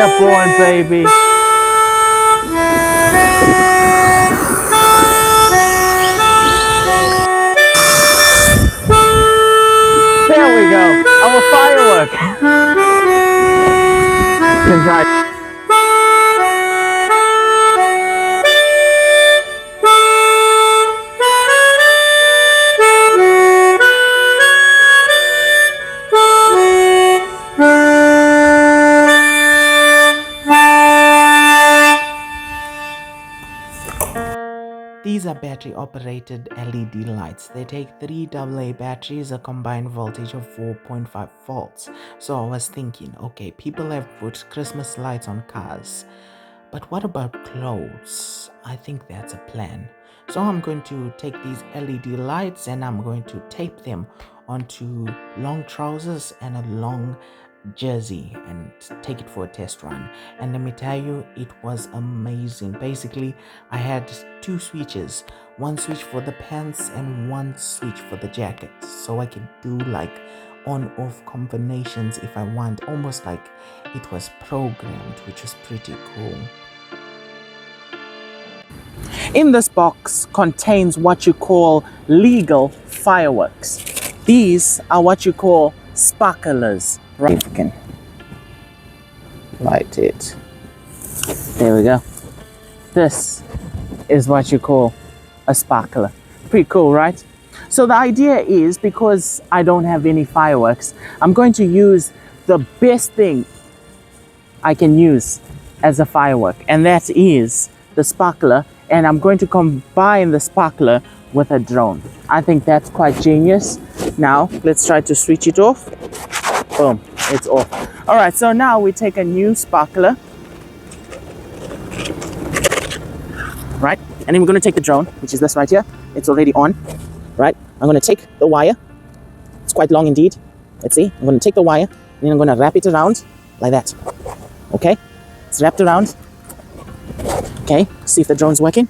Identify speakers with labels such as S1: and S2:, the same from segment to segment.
S1: airborne, baby. There we go. Our firework. Congrats. These are battery-operated LED lights. They take 3 AA batteries, a combined voltage of 4.5 volts. So I was thinking, okay, people have put Christmas lights on cars, but what about clothes? I think that's a plan. So I'm going to take these LED lights and I'm going to tape them onto long trousers and a long jersey and take it for a test run. And let me tell you, it was amazing. Basically, I had 2 switches, one switch for the pants and one switch for the jacket, so I could do like on-off combinations if I want, almost like it was programmed, which was pretty cool. In this box contains what you call legal fireworks. These are what you call sparklers. Right, if we can light it. There we go. This is what you call a sparkler. Pretty cool, right? So the idea is, because I don't have any fireworks, I'm going to use the best thing I can use as a firework, and that is the sparkler, and I'm going to combine the sparkler with a drone. I think that's quite genius. Now let's try to switch it off. Boom, it's off. All right, so now we take a new sparkler, right? And then we're gonna take the drone, which is this right here. It's already on, right? I'm gonna take the wire. It's quite long indeed. Let's see, I'm gonna take the wire and then I'm gonna wrap it around like that. Okay, it's wrapped around. Okay, see if the drone's working.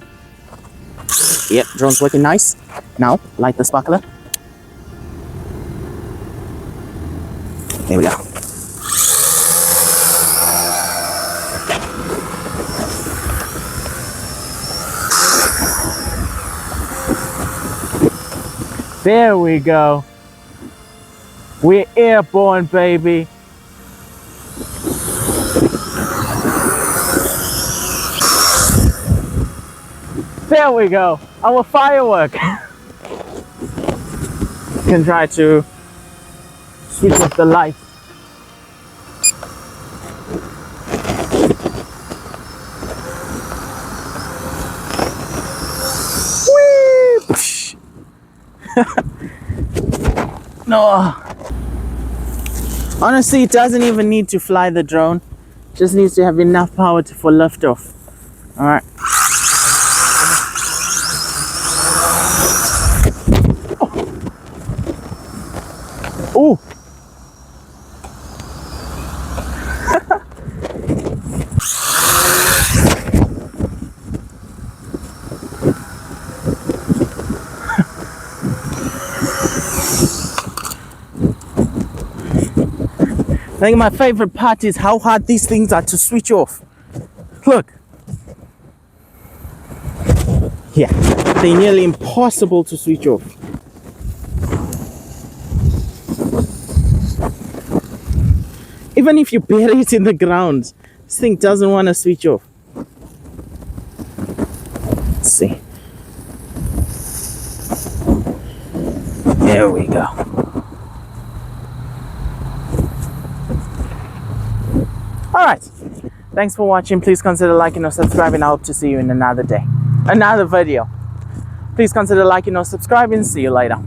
S1: Yep, drone's working nice. Now, light the sparkler. There we go. There we go. We're airborne, baby. There we go. Our firework. Can try to switch off the light. No. Honestly, it doesn't even need to fly the drone. It just needs to have enough power for liftoff. All right. Oh. I think my favorite part is how hard these things are to switch off. Look. Yeah, they're nearly impossible to switch off. Even if you bury it in the ground, this thing doesn't want to switch off. Let's see. There we go. Alright, thanks for watching. Please consider liking or subscribing. I hope to see you in another video. Please consider liking or subscribing. See you later.